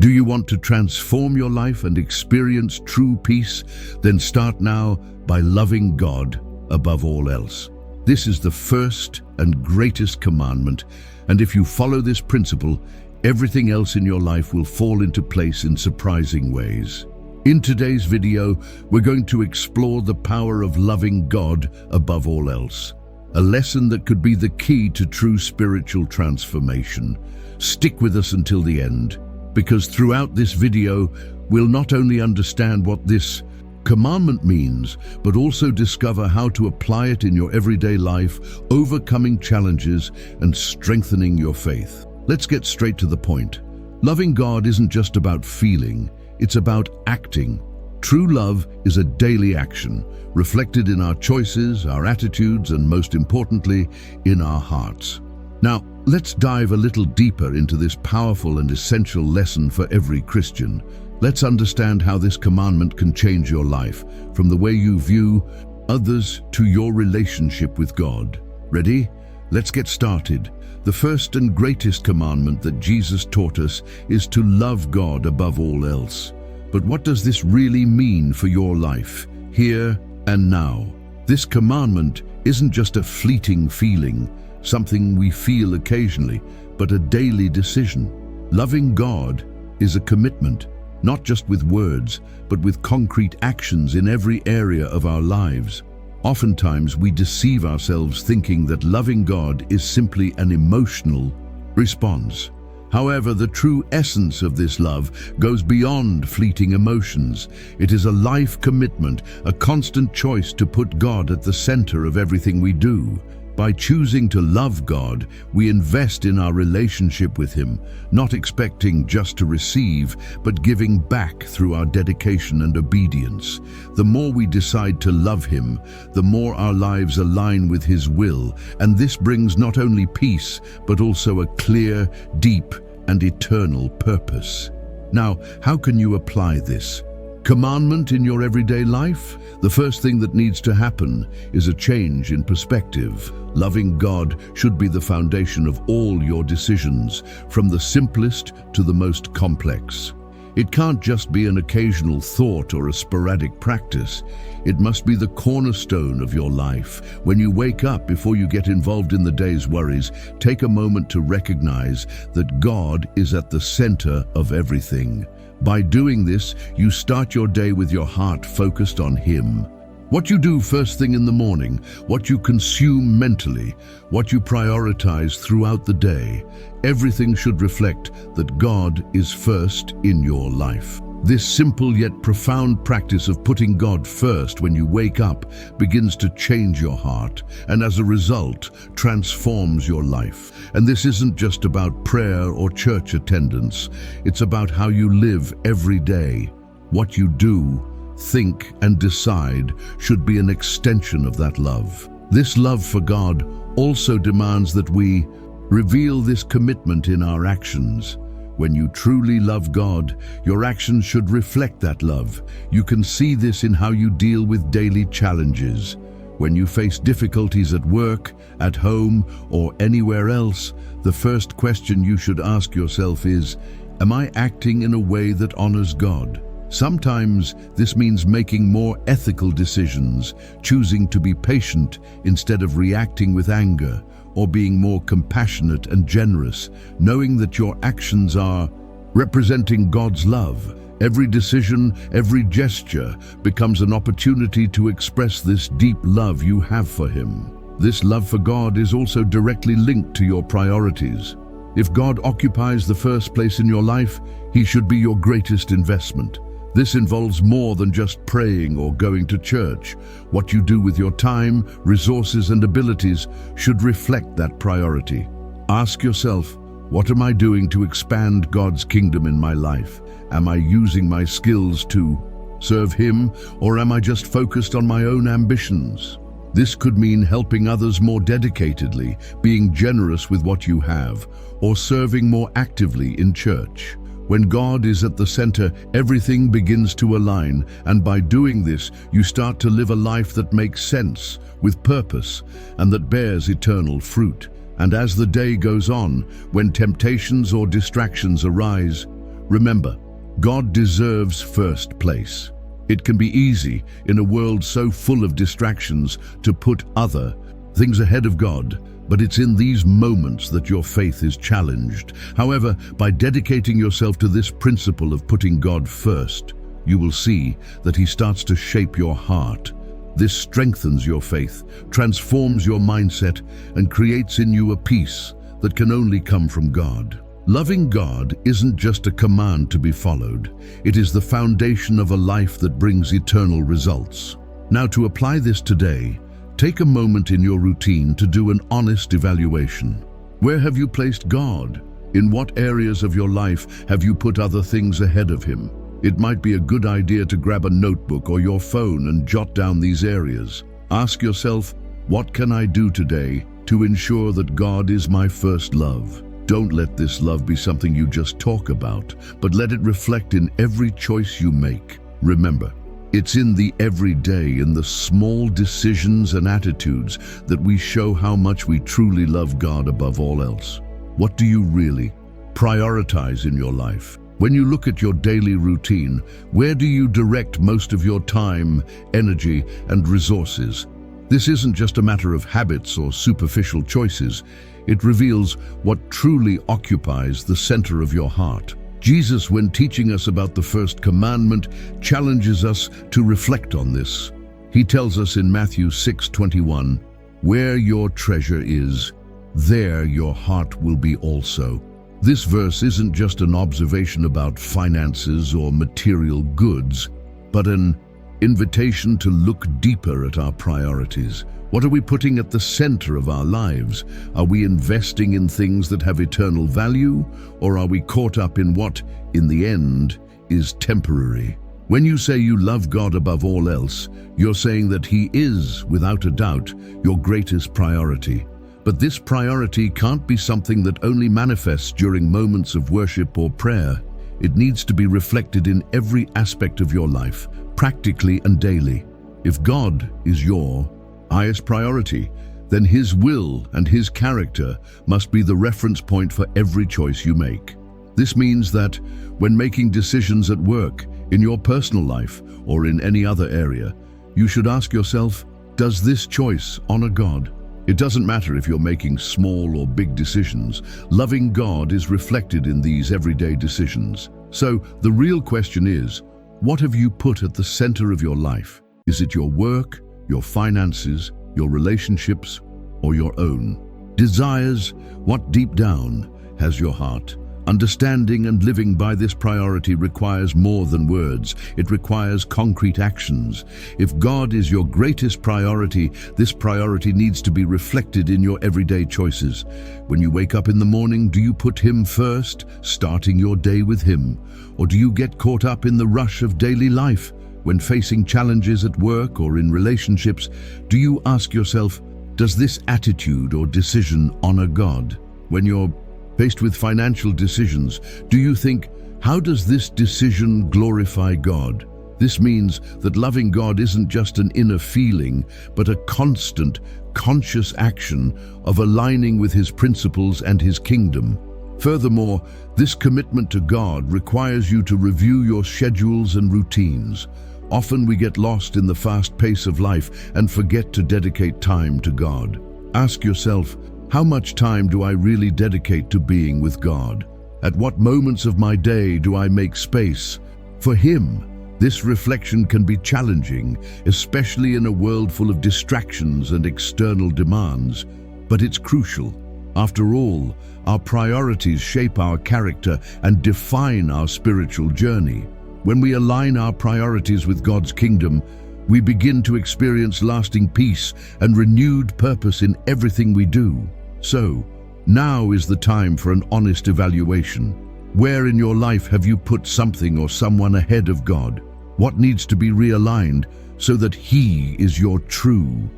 Do you want to transform your life and experience true peace? Then start now by loving God above all else. This is the first and greatest commandment, and if you follow this principle, everything else in your life will fall into place in surprising ways. In today's video, we're going to explore the power of loving God above all else, a lesson that could be the key to true spiritual transformation. Stick with us until the end, because throughout this video, we'll not only understand what this commandment means, but also discover how to apply it in your everyday life, overcoming challenges and strengthening your faith. Let's get straight to the point. Loving God isn't just about feeling, it's about acting. True love is a daily action, reflected in our choices, our attitudes, and most importantly, in our hearts. Now, let's dive a little deeper into this powerful and essential lesson for every Christian. Let's understand how this commandment can change your life, from the way you view others to your relationship with God. Ready? Let's get started. The first and greatest commandment that Jesus taught us is to love God above all else. But what does this really mean for your life, here and now? This commandment isn't just a fleeting feeling, something we feel occasionally, but a daily decision. Loving God is a commitment, not just with words, but with concrete actions in every area of our lives. Oftentimes, we deceive ourselves thinking that loving God is simply an emotional response. However, the true essence of this love goes beyond fleeting emotions. It is a life commitment, a constant choice to put God at the center of everything we do. By choosing to love God, we invest in our relationship with Him, not expecting just to receive, but giving back through our dedication and obedience. The more we decide to love Him, the more our lives align with His will, and this brings not only peace, but also a clear, deep, and eternal purpose. Now, how can you apply this commandment in your everyday life? The first thing that needs to happen is a change in perspective. Loving God should be the foundation of all your decisions, from the simplest to the most complex. It can't just be an occasional thought or a sporadic practice. It must be the cornerstone of your life. When you wake up, before you get involved in the day's worries, take a moment to recognize that God is at the center of everything. By doing this, you start your day with your heart focused on Him. What you do first thing in the morning, what you consume mentally, what you prioritize throughout the day, everything should reflect that God is first in your life. This simple yet profound practice of putting God first when you wake up begins to change your heart, and as a result, transforms your life. And this isn't just about prayer or church attendance. It's about how you live every day. What you do, think, and decide should be an extension of that love. This love for God also demands that we reveal this commitment in our actions. When you truly love God, your actions should reflect that love. You can see this in how you deal with daily challenges. When you face difficulties at work, at home, or anywhere else, the first question you should ask yourself is, am I acting in a way that honors God? Sometimes this means making more ethical decisions, choosing to be patient instead of reacting with anger, or being more compassionate and generous, knowing that your actions are representing God's love. Every decision, every gesture becomes an opportunity to express this deep love you have for Him. This love for God is also directly linked to your priorities. If God occupies the first place in your life, He should be your greatest investment. This involves more than just praying or going to church. What you do with your time, resources, and abilities should reflect that priority. Ask yourself, what am I doing to expand God's kingdom in my life? Am I using my skills to serve Him, or am I just focused on my own ambitions? This could mean helping others more dedicatedly, being generous with what you have, or serving more actively in church. When God is at the center, everything begins to align, and by doing this, you start to live a life that makes sense, with purpose, and that bears eternal fruit. And as the day goes on, when temptations or distractions arise, Remember, God deserves first place. It can be easy, in a world so full of distractions, to put other things ahead of God, but it's in these moments that your faith is challenged. However, by dedicating yourself to this principle of putting God first, you will see that He starts to shape your heart. This strengthens your faith, transforms your mindset, and creates in you a peace that can only come from God. Loving God isn't just a command to be followed. It is the foundation of a life that brings eternal results. Now, to apply this today, take a moment in your routine to do an honest evaluation. Where have you placed God? In what areas of your life have you put other things ahead of Him? It might be a good idea to grab a notebook or your phone and jot down these areas. Ask yourself, what can I do today to ensure that God is my first love? Don't let this love be something you just talk about, but let it reflect in every choice you make. Remember, it's in the everyday, in the small decisions and attitudes that we show how much we truly love God above all else. What do you really prioritize in your life? When you look at your daily routine, where do you direct most of your time, energy, and resources? This isn't just a matter of habits or superficial choices. It reveals what truly occupies the center of your heart. Jesus, when teaching us about the first commandment, challenges us to reflect on this. He tells us in Matthew 6:21, "Where your treasure is, there your heart will be also." This verse isn't just an observation about finances or material goods, but an invitation to look deeper at our priorities. What are we putting at the center of our lives? Are we investing in things that have eternal value, or are we caught up in what, in the end, is temporary? When you say you love God above all else, you're saying that He is, without a doubt, your greatest priority. But this priority can't be something that only manifests during moments of worship or prayer. It needs to be reflected in every aspect of your life, practically and daily. If God is your highest priority, then His will and His character must be the reference point for every choice you make. This means that when making decisions at work, in your personal life, or in any other area, you should ask yourself, does this choice honor God? It doesn't matter if you're making small or big decisions. Loving God is reflected in these everyday decisions. So the real question is, what have you put at the center of your life? Is it your work, your finances, your relationships, or your own desires? What deep down has your heart? Understanding and living by this priority requires more than words. It requires concrete actions. If God is your greatest priority, this priority needs to be reflected in your everyday choices. When you wake up in the morning, do you put Him first, starting your day with Him? Or do you get caught up in the rush of daily life? When facing challenges at work or in relationships, do you ask yourself, does this attitude or decision honor God? When you're faced with financial decisions, do you think, how does this decision glorify God? This means that loving God isn't just an inner feeling, but a constant, conscious action of aligning with His principles and His kingdom. Furthermore, this commitment to God requires you to review your schedules and routines. Often we get lost in the fast pace of life and forget to dedicate time to God. Ask yourself, how much time do I really dedicate to being with God? At what moments of my day do I make space for Him? This reflection can be challenging, especially in a world full of distractions and external demands, but it's crucial. After all, our priorities shape our character and define our spiritual journey. When we align our priorities with God's kingdom, we begin to experience lasting peace and renewed purpose in everything we do. So, now is the time for an honest evaluation. Where in your life have you put something or someone ahead of God? What needs to be realigned so that He is your true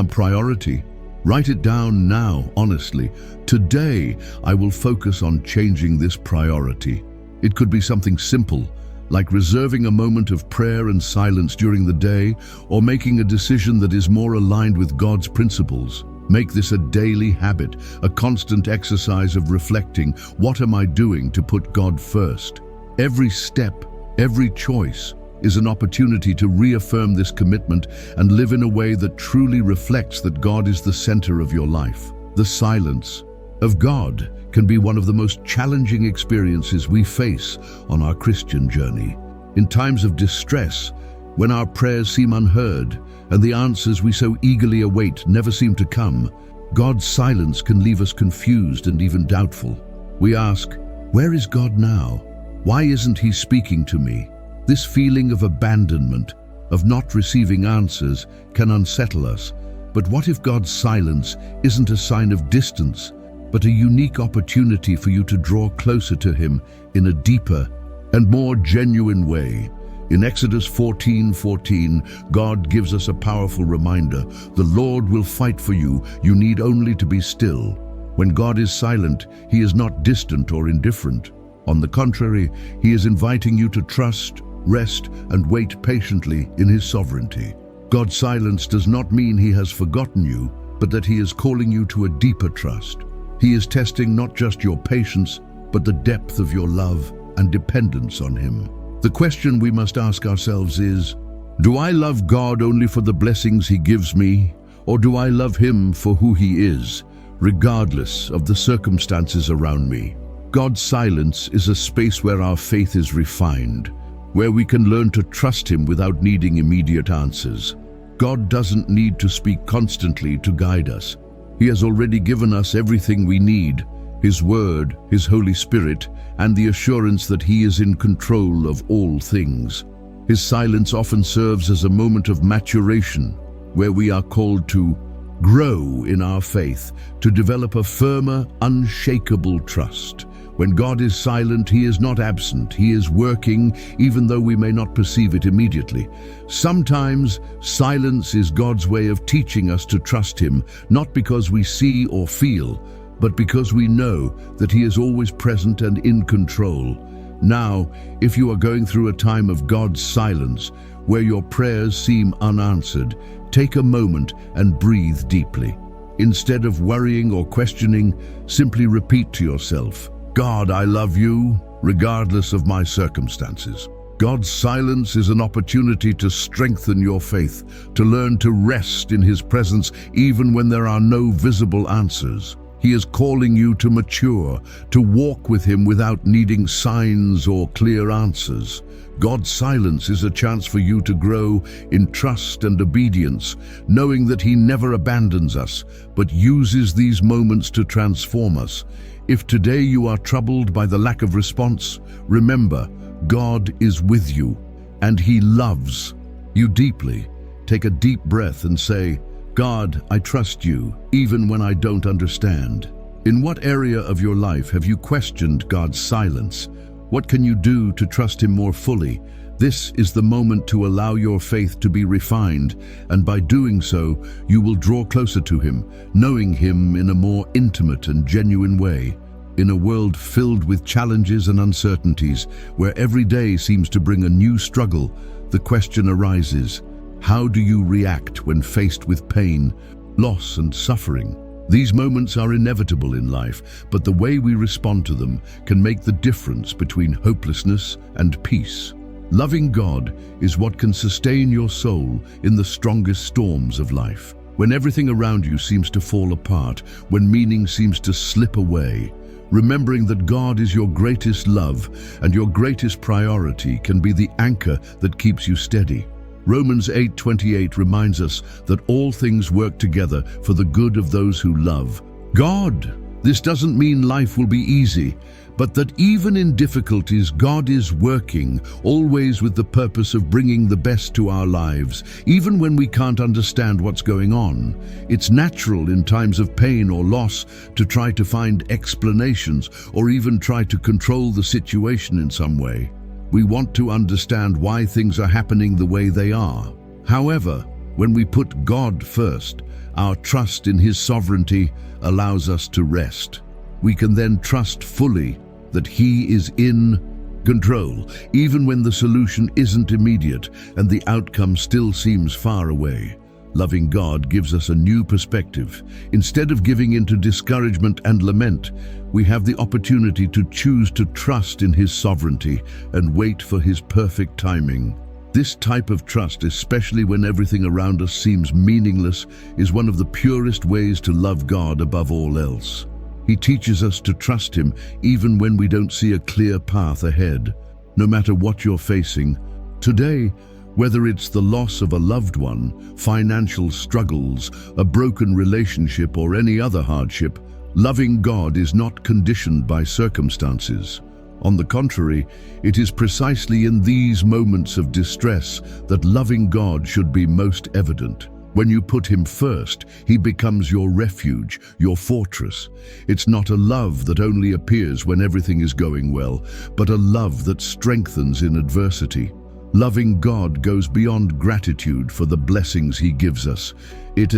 priority? Write it down now, honestly. Today, I will focus on changing this priority. It could be something simple, like reserving a moment of prayer and silence during the day, or making a decision that is more aligned with God's principles. Make this a daily habit, a constant exercise of reflecting, what am I doing to put God first? Every step, every choice is an opportunity to reaffirm this commitment and live in a way that truly reflects that God is the center of your life. The silence of God can be one of the most challenging experiences we face on our Christian journey. In times of distress, when our prayers seem unheard and the answers we so eagerly await never seem to come, God's silence can leave us confused and even doubtful. We ask, where is God now? Why isn't He speaking to me? This feeling of abandonment, of not receiving answers, can unsettle us. But what if God's silence isn't a sign of distance, but a unique opportunity for you to draw closer to Him in a deeper and more genuine way? In Exodus 14:14, God gives us a powerful reminder. The Lord will fight for you. You need only to be still. When God is silent, He is not distant or indifferent. On the contrary, He is inviting you to trust, rest, and wait patiently in His sovereignty. God's silence does not mean He has forgotten you, but that He is calling you to a deeper trust. He is testing not just your patience, but the depth of your love and dependence on Him. The question we must ask ourselves is, do I love God only for the blessings He gives me, or do I love Him for who He is, regardless of the circumstances around me? God's silence is a space where our faith is refined, where we can learn to trust Him without needing immediate answers. God doesn't need to speak constantly to guide us. He has already given us everything we need: His Word, His Holy Spirit, and the assurance that He is in control of all things. His silence often serves as a moment of maturation, where we are called to grow in our faith, to develop a firmer, unshakable trust. When God is silent, He is not absent. He is working, even though we may not perceive it immediately. Sometimes, silence is God's way of teaching us to trust Him, not because we see or feel, but because we know that He is always present and in control. Now, if you are going through a time of God's silence, where your prayers seem unanswered, take a moment and breathe deeply. Instead of worrying or questioning, simply repeat to yourself, God, I love you, regardless of my circumstances. God's silence is an opportunity to strengthen your faith, to learn to rest in His presence even when there are no visible answers. He is calling you to mature, to walk with Him without needing signs or clear answers. God's silence is a chance for you to grow in trust and obedience, knowing that He never abandons us, but uses these moments to transform us. If today you are troubled by the lack of response, remember, God is with you, and He loves you deeply. Take a deep breath and say, God, I trust you, even when I don't understand. In what area of your life have you questioned God's silence? What can you do to trust Him more fully? This is the moment to allow your faith to be refined, and by doing so, you will draw closer to Him, knowing Him in a more intimate and genuine way. In a world filled with challenges and uncertainties, where every day seems to bring a new struggle, the question arises, how do you react when faced with pain, loss, and suffering? These moments are inevitable in life, but the way we respond to them can make the difference between hopelessness and peace. Loving God is what can sustain your soul in the strongest storms of life. When everything around you seems to fall apart, when meaning seems to slip away, remembering that God is your greatest love and your greatest priority can be the anchor that keeps you steady. Romans 8:28 reminds us that all things work together for the good of those who love God. This doesn't mean life will be easy, but that even in difficulties, God is working, always with the purpose of bringing the best to our lives, even when we can't understand what's going on. It's natural in times of pain or loss to try to find explanations or even try to control the situation in some way. We want to understand why things are happening the way they are. However, when we put God first, our trust in His sovereignty allows us to rest. We can then trust fully that He is in control, even when the solution isn't immediate and the outcome still seems far away. Loving God gives us a new perspective. Instead of giving in to discouragement and lament, we have the opportunity to choose to trust in His sovereignty and wait for His perfect timing. This type of trust, especially when everything around us seems meaningless, is one of the purest ways to love God above all else. He teaches us to trust Him even when we don't see a clear path ahead. No matter what you're facing today, whether it's the loss of a loved one, financial struggles, a broken relationship, or any other hardship, loving God is not conditioned by circumstances. On the contrary, it is precisely in these moments of distress that loving God should be most evident. When you put Him first, He becomes your refuge, your fortress. It's not a love that only appears when everything is going well, but a love that strengthens in adversity. Loving God goes beyond gratitude for the blessings He gives us. It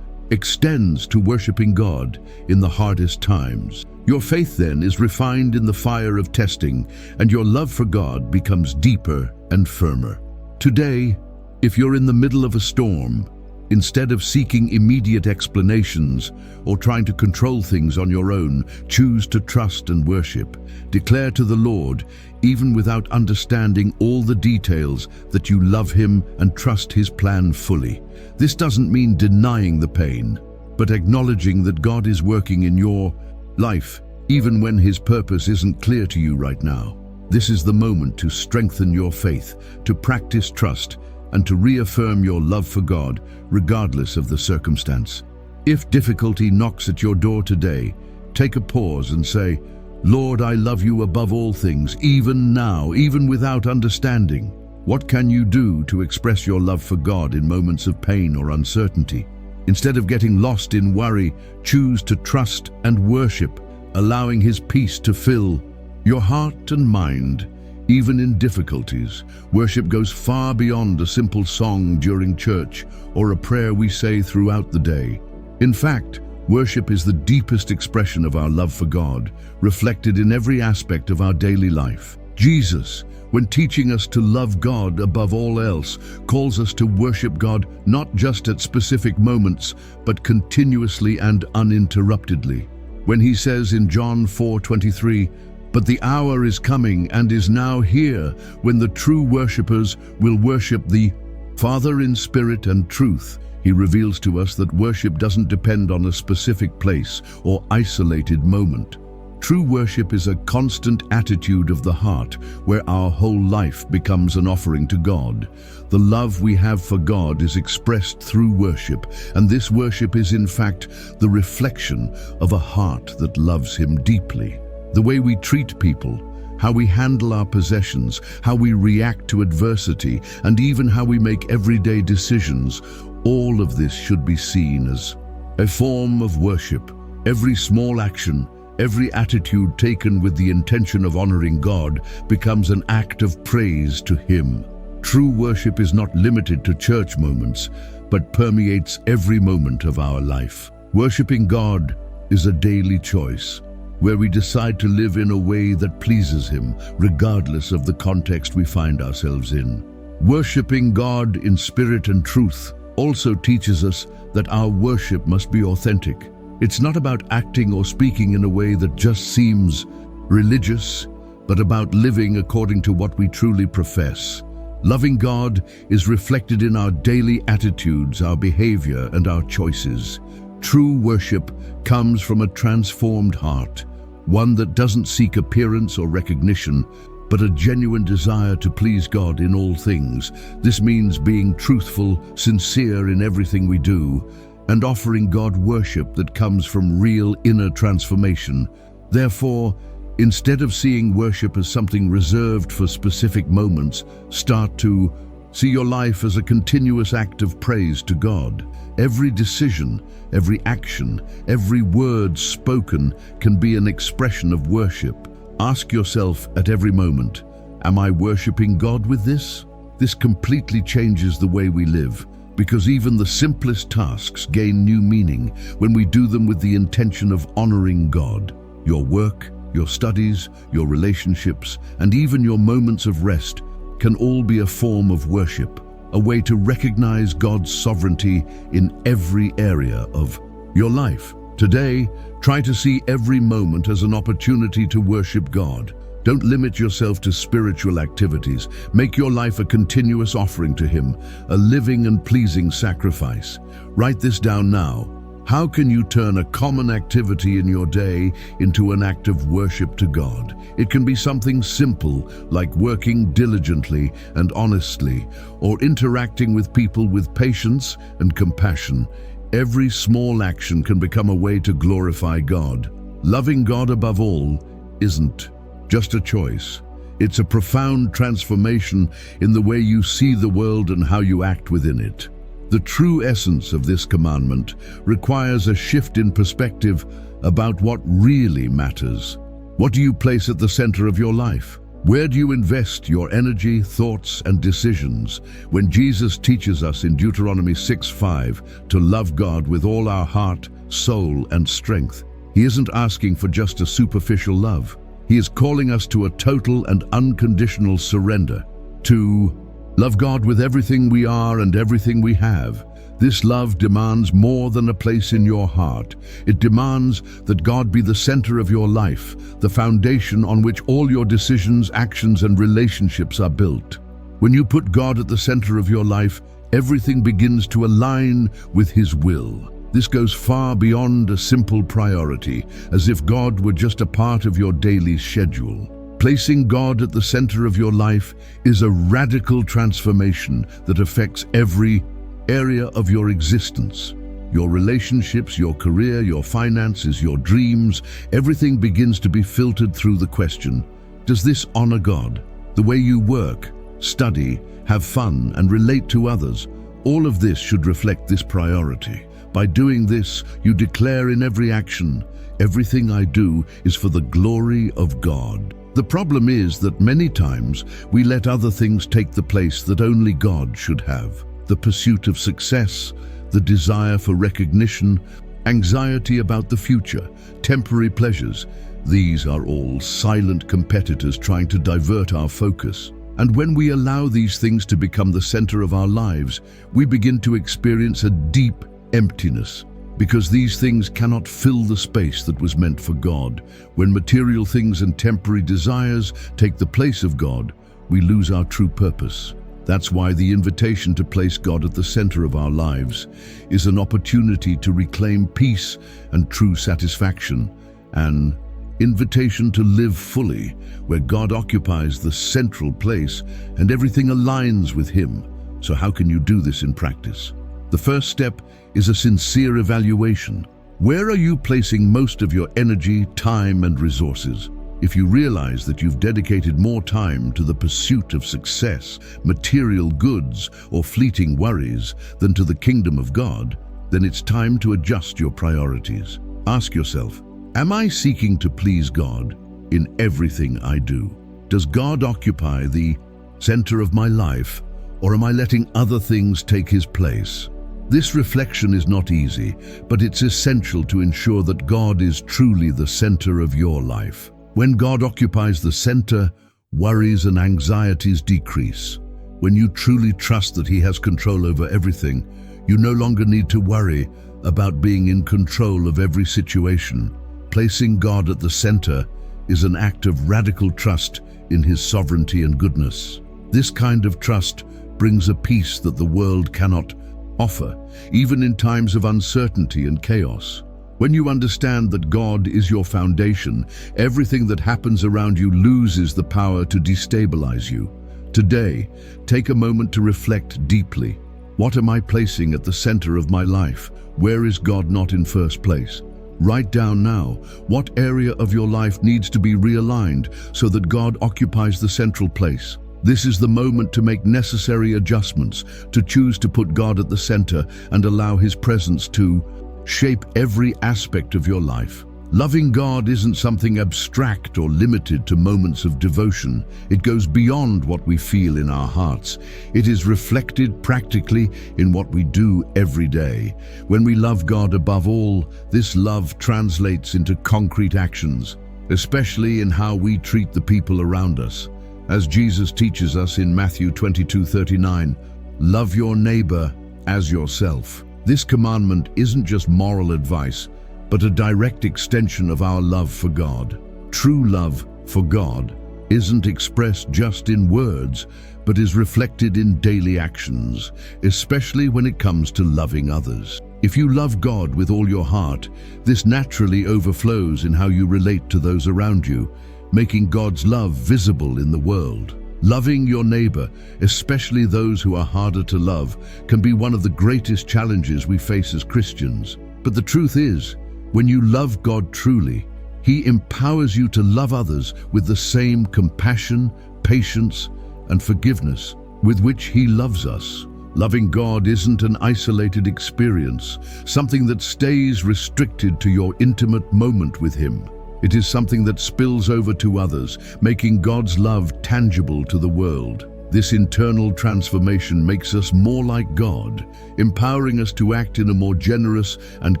extends to worshiping God in the hardest times. Your faith then is refined in the fire of testing, and your love for God becomes deeper and firmer. Today, if you're in the middle of a storm, instead of seeking immediate explanations or trying to control things on your own, choose to trust and worship. Declare to the Lord, even without understanding all the details, that you love Him and trust His plan fully. This doesn't mean denying the pain, but acknowledging that God is working in your life, even when His purpose isn't clear to you right now. This is the moment to strengthen your faith, to practice trust, and to reaffirm your love for God, regardless of the circumstance. If difficulty knocks at your door today, take a pause and say, Lord, I love you above all things, even now, even without understanding. What can you do to express your love for God in moments of pain or uncertainty? Instead of getting lost in worry, choose to trust and worship, allowing His peace to fill your heart and mind. Even in difficulties, worship goes far beyond a simple song during church or a prayer we say throughout the day. In fact, worship is the deepest expression of our love for God, reflected in every aspect of our daily life. Jesus, when teaching us to love God above all else, calls us to worship God not just at specific moments, but continuously and uninterruptedly. When He says in John 4:23, "But the hour is coming and is now here when the true worshippers will worship the Father in spirit and truth," He reveals to us that worship doesn't depend on a specific place or isolated moment. True worship is a constant attitude of the heart where our whole life becomes an offering to God. The love we have for God is expressed through worship, and this worship is in fact the reflection of a heart that loves Him deeply. The way we treat people, how we handle our possessions, how we react to adversity, and even how we make everyday decisions, all of this should be seen as a form of worship. Every small action, every attitude taken with the intention of honoring God becomes an act of praise to Him. True worship is not limited to church moments, but permeates every moment of our life. Worshipping God is a daily choice, where we decide to live in a way that pleases Him, regardless of the context we find ourselves in. Worshipping God in spirit and truth also teaches us that our worship must be authentic. It's not about acting or speaking in a way that just seems religious, but about living according to what we truly profess. Loving God is reflected in our daily attitudes, our behavior, and our choices. True worship comes from a transformed heart, one that doesn't seek appearance or recognition, but a genuine desire to please God in all things. This means being truthful, sincere in everything we do, and offering God worship that comes from real inner transformation. Therefore, instead of seeing worship as something reserved for specific moments, start to see your life as a continuous act of praise to God. Every decision, every action, every word spoken can be an expression of worship. Ask yourself at every moment, am I worshiping God with this? This completely changes the way we live, because even the simplest tasks gain new meaning when we do them with the intention of honoring God. Your work, your studies, your relationships, and even your moments of rest can all be a form of worship. a way to recognize God's sovereignty in every area of your life. Today, try to see every moment as an opportunity to worship God. Don't limit yourself to spiritual activities. Make your life a continuous offering to Him, a living and pleasing sacrifice. Write this down now. How can you turn a common activity in your day into an act of worship to God? It can be something simple, like working diligently and honestly, or interacting with people with patience and compassion. Every small action can become a way to glorify God. Loving God above all isn't just a choice. It's a profound transformation in the way you see the world and how you act within it. The true essence of this commandment requires a shift in perspective about what really matters. What do you place at the center of your life? Where do you invest your energy, thoughts, and decisions? When Jesus teaches us in Deuteronomy 6:5 to love God with all our heart, soul, and strength, He isn't asking for just a superficial love. He is calling us to a total and unconditional surrender, to love God with everything we are and everything we have. This love demands more than a place in your heart. It demands that God be the center of your life, the foundation on which all your decisions, actions, and relationships are built. When you put God at the center of your life, everything begins to align with His will. This goes far beyond a simple priority, as if God were just a part of your daily schedule. Placing God at the center of your life is a radical transformation that affects every area of your existence. Your relationships, your career, your finances, your dreams, everything begins to be filtered through the question, does this honor God? The way you work, study, have fun, and relate to others, all of this should reflect this priority. By doing this, you declare in every action, everything I do is for the glory of God. The problem is that many times we let other things take the place that only God should have. The pursuit of success, the desire for recognition, anxiety about the future, temporary pleasures, these are all silent competitors trying to divert our focus. And when we allow these things to become the center of our lives, we begin to experience a deep emptiness, because these things cannot fill the space that was meant for God. When material things and temporary desires take the place of God, we lose our true purpose. That's why the invitation to place God at the center of our lives is an opportunity to reclaim peace and true satisfaction, an invitation to live fully, where God occupies the central place and everything aligns with Him. So how can you do this in practice? The first step is a sincere evaluation. Where are you placing most of your energy, time, and resources? If you realize that you've dedicated more time to the pursuit of success, material goods, or fleeting worries than to the kingdom of God, then it's time to adjust your priorities. Ask yourself, am I seeking to please God in everything I do? Does God occupy the center of my life, or am I letting other things take His place? This reflection is not easy, but it's essential to ensure that God is truly the center of your life. When God occupies the center, worries and anxieties decrease. When you truly trust that He has control over everything, you no longer need to worry about being in control of every situation. Placing God at the center is an act of radical trust in His sovereignty and goodness. This kind of trust brings a peace that the world cannot offer, even in times of uncertainty and chaos. When you understand that God is your foundation, everything that happens around you loses the power to destabilize you. Today, take a moment to reflect deeply. What am I placing at the center of my life? Where is God not in first place? Write down now, what area of your life needs to be realigned so that God occupies the central place? This is the moment to make necessary adjustments, to choose to put God at the center and allow His presence to shape every aspect of your life. Loving God isn't something abstract or limited to moments of devotion. It goes beyond what we feel in our hearts. It is reflected practically in what we do every day. When we love God above all, this love translates into concrete actions, especially in how we treat the people around us. As Jesus teaches us in Matthew 22:39, love your neighbor as yourself. This commandment isn't just moral advice, but a direct extension of our love for God. True love for God isn't expressed just in words, but is reflected in daily actions, especially when it comes to loving others. If you love God with all your heart, this naturally overflows in how you relate to those around you, making God's love visible in the world. Loving your neighbor, especially those who are harder to love, can be one of the greatest challenges we face as Christians. But the truth is, when you love God truly, He empowers you to love others with the same compassion, patience, and forgiveness with which He loves us. Loving God isn't an isolated experience, something that stays restricted to your intimate moment with Him. It is something that spills over to others, making God's love tangible to the world. This internal transformation makes us more like God, empowering us to act in a more generous and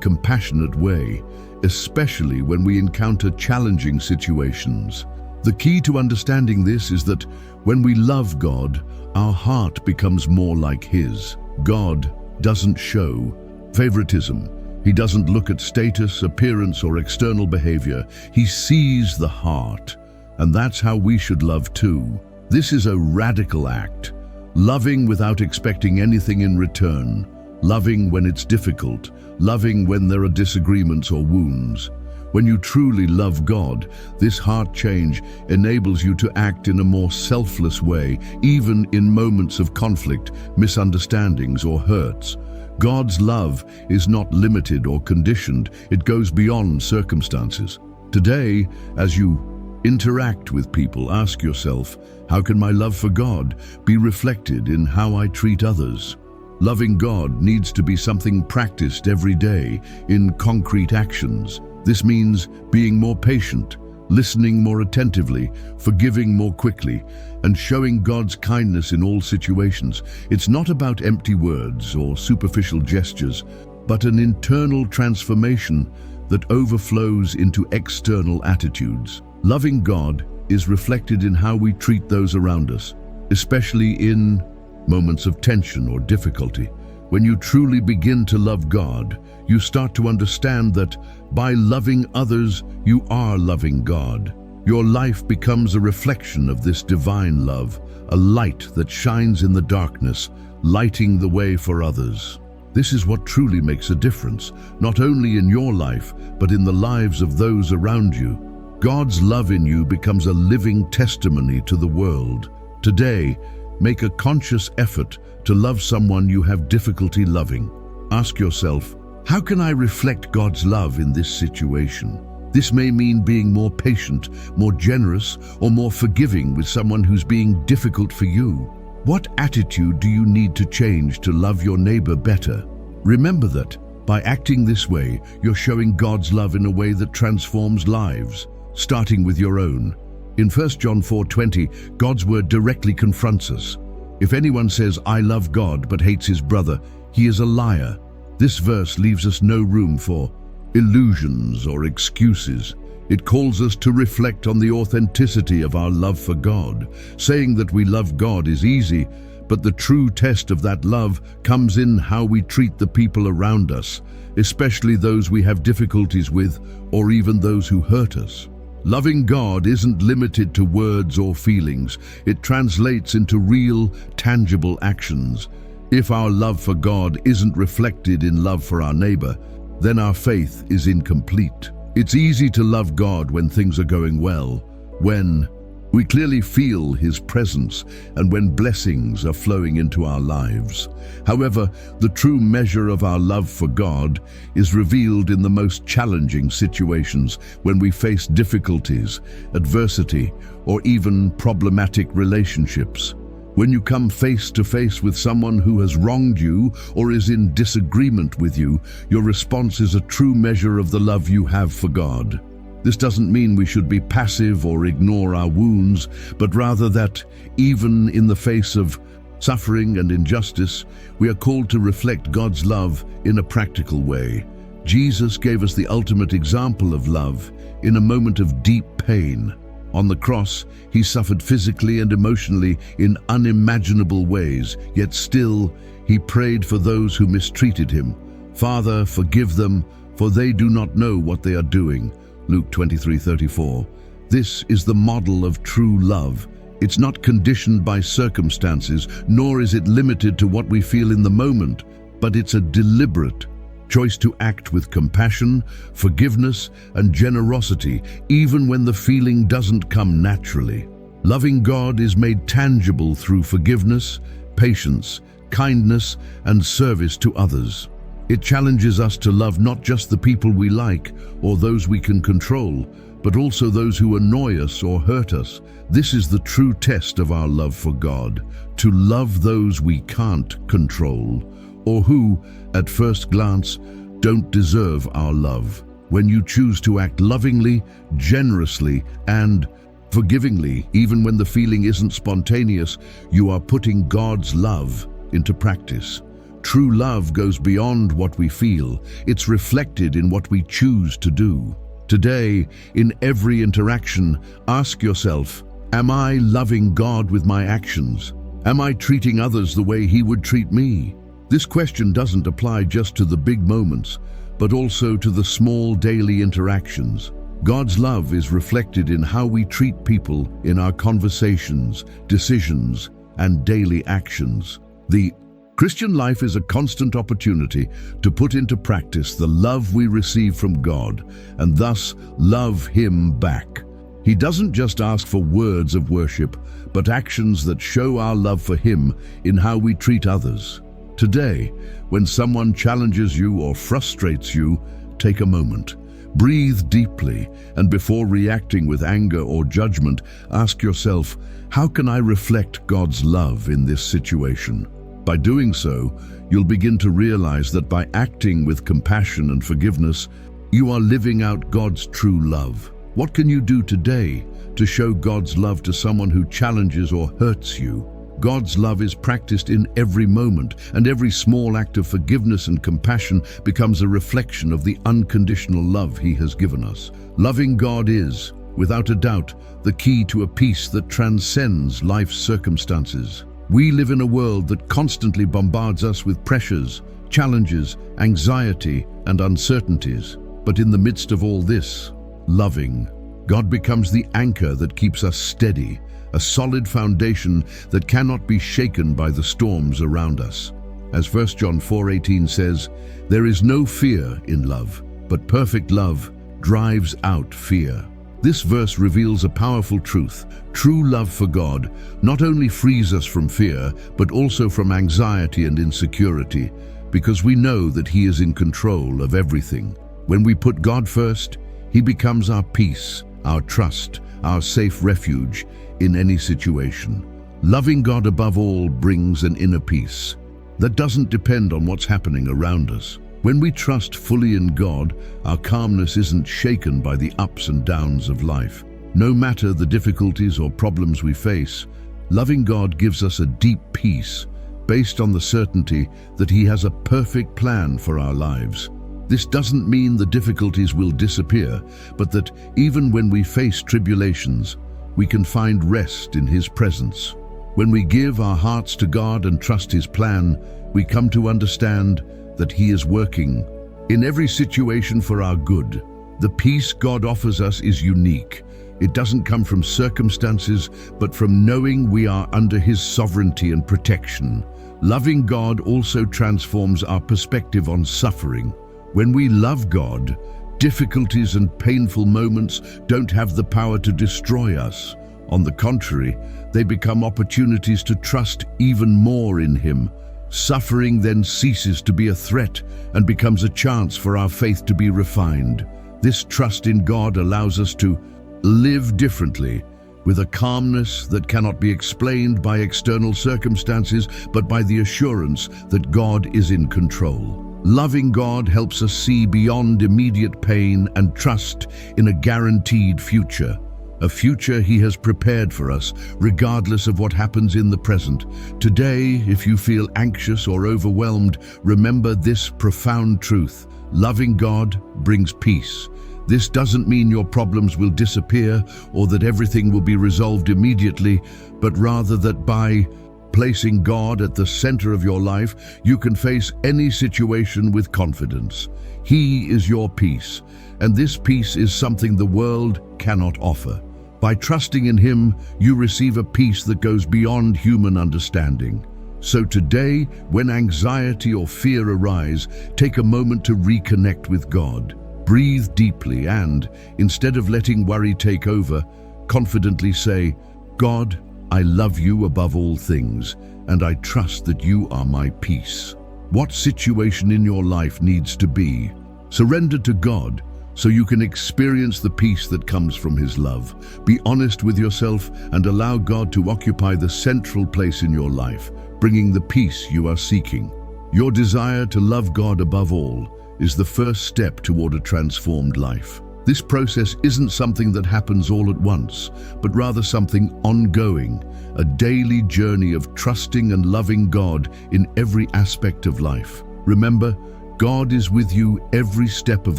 compassionate way, especially when we encounter challenging situations. The key to understanding this is that when we love God, our heart becomes more like His. God doesn't show favoritism. He doesn't look at status, appearance, or external behavior. He sees the heart, and that's how we should love too. This is a radical act, loving without expecting anything in return, loving when it's difficult, loving when there are disagreements or wounds. When you truly love God, this heart change enables you to act in a more selfless way, even in moments of conflict, misunderstandings, or hurts. God's love is not limited or conditioned. It goes beyond circumstances. Today, as you interact with people, ask yourself, how can my love for God be reflected in how I treat others? Loving God needs to be something practiced every day in concrete actions. This means being more patient, listening more attentively, forgiving more quickly, and showing God's kindness in all situations. It's not about empty words or superficial gestures, but an internal transformation that overflows into external attitudes. Loving God is reflected in how we treat those around us, especially in moments of tension or difficulty. When you truly begin to love God, you start to understand that by loving others, you are loving God. Your life becomes a reflection of this divine love, a light that shines in the darkness, lighting the way for others. This is what truly makes a difference, not only in your life, but in the lives of those around you. God's love in you becomes a living testimony to the world. Today, make a conscious effort to love someone you have difficulty loving. Ask yourself, how can I reflect God's love in this situation? This may mean being more patient, more generous, or more forgiving with someone who's being difficult for you. What attitude do you need to change to love your neighbor better? Remember that by acting this way, you're showing God's love in a way that transforms lives, starting with your own. In 1 John 4:20, God's word directly confronts us. If anyone says, I love God, but hates his brother, he is a liar. This verse leaves us no room for illusions or excuses. It calls us to reflect on the authenticity of our love for God. Saying that we love God is easy, but the true test of that love comes in how we treat the people around us, especially those we have difficulties with or even those who hurt us. Loving God isn't limited to words or feelings. It translates into real, tangible actions. If our love for God isn't reflected in love for our neighbor, then our faith is incomplete. It's easy to love God when things are going well, when we clearly feel His presence, and when blessings are flowing into our lives. However, the true measure of our love for God is revealed in the most challenging situations, when we face difficulties, adversity, or even problematic relationships. When you come face to face with someone who has wronged you or is in disagreement with you, your response is a true measure of the love you have for God. This doesn't mean we should be passive or ignore our wounds, but rather that, even in the face of suffering and injustice, we are called to reflect God's love in a practical way. Jesus gave us the ultimate example of love in a moment of deep pain. On the cross, he suffered physically and emotionally in unimaginable ways, yet still he prayed for those who mistreated him. "Father, forgive them, for they do not know what they are doing." Luke 23:34. This is the model of true love. It's not conditioned by circumstances, nor is it limited to what we feel in the moment, but it's a deliberate choice to act with compassion, forgiveness, and generosity, even when the feeling doesn't come naturally. Loving God is made tangible through forgiveness, patience, kindness, and service to others. It challenges us to love not just the people we like or those we can control, but also those who annoy us or hurt us. This is the true test of our love for God, to love those we can't control, or who, at first glance, don't deserve our love. When you choose to act lovingly, generously, and forgivingly, even when the feeling isn't spontaneous, you are putting God's love into practice. True love goes beyond what we feel. It's reflected in what we choose to do. Today, in every interaction, ask yourself, am I loving God with my actions? Am I treating others the way He would treat me? This question doesn't apply just to the big moments, but also to the small daily interactions. God's love is reflected in how we treat people in our conversations, decisions, and daily actions. The Christian life is a constant opportunity to put into practice the love we receive from God and thus love Him back. He doesn't just ask for words of worship, but actions that show our love for Him in how we treat others. Today, when someone challenges you or frustrates you, take a moment. Breathe deeply, and before reacting with anger or judgment, ask yourself, how can I reflect God's love in this situation? By doing so, you'll begin to realize that by acting with compassion and forgiveness, you are living out God's true love. What can you do today to show God's love to someone who challenges or hurts you? God's love is practiced in every moment, and every small act of forgiveness and compassion becomes a reflection of the unconditional love He has given us. Loving God is, without a doubt, the key to a peace that transcends life's circumstances. We live in a world that constantly bombards us with pressures, challenges, anxiety, and uncertainties. But in the midst of all this, loving God becomes the anchor that keeps us steady, a solid foundation that cannot be shaken by the storms around us. As 1 John 4:18 says, "There is no fear in love, but perfect love drives out fear." This verse reveals a powerful truth. True love for God not only frees us from fear, but also from anxiety and insecurity, because we know that He is in control of everything. When we put God first, He becomes our peace, our trust, our safe refuge in any situation. Loving God above all brings an inner peace that doesn't depend on what's happening around us. When we trust fully in God, our calmness isn't shaken by the ups and downs of life. No matter the difficulties or problems we face, loving God gives us a deep peace based on the certainty that He has a perfect plan for our lives. This doesn't mean the difficulties will disappear, but that even when we face tribulations, we can find rest in His presence. When we give our hearts to God and trust His plan, we come to understand that He is working in every situation for our good. The peace God offers us is unique. It doesn't come from circumstances, but from knowing we are under His sovereignty and protection. Loving God also transforms our perspective on suffering. When we love God, difficulties and painful moments don't have the power to destroy us. On the contrary, they become opportunities to trust even more in Him. Suffering then ceases to be a threat and becomes a chance for our faith to be refined. This trust in God allows us to live differently, with a calmness that cannot be explained by external circumstances, but by the assurance that God is in control. Loving God helps us see beyond immediate pain and trust in a guaranteed future. A future He has prepared for us, regardless of what happens in the present. Today, if you feel anxious or overwhelmed, remember this profound truth. Loving God brings peace This doesn't mean your problems will disappear or that everything will be resolved immediately, but rather that by placing God at the center of your life, you can face any situation with confidence. He is your peace, and this peace is something the world cannot offer. By trusting in Him, you receive a peace that goes beyond human understanding. So today, when anxiety or fear arise, take a moment to reconnect with God. Breathe deeply and, instead of letting worry take over, confidently say, "God, I love you above all things, and I trust that you are my peace." What situation in your life needs to be surrendered to God so you can experience the peace that comes from His love? Be honest with yourself and allow God to occupy the central place in your life, bringing the peace you are seeking. Your desire to love God above all is the first step toward a transformed life. This process isn't something that happens all at once, but rather something ongoing, a daily journey of trusting and loving God in every aspect of life. Remember, God is with you every step of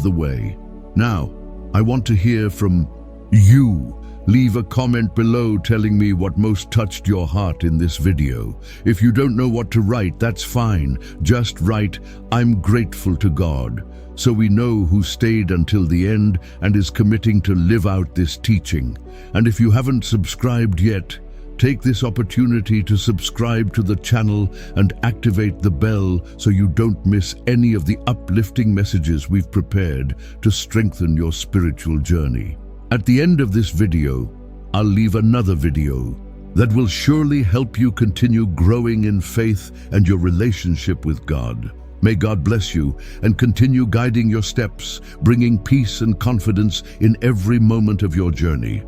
the way. Now, I want to hear from you. Leave a comment below telling me what most touched your heart in this video. If you don't know what to write, that's fine. Just write, "I'm grateful to God," so we know who stayed until the end and is committing to live out this teaching. And if you haven't subscribed yet, take this opportunity to subscribe to the channel and activate the bell so you don't miss any of the uplifting messages we've prepared to strengthen your spiritual journey. At the end of this video, I'll leave another video that will surely help you continue growing in faith and your relationship with God. May God bless you and continue guiding your steps, bringing peace and confidence in every moment of your journey.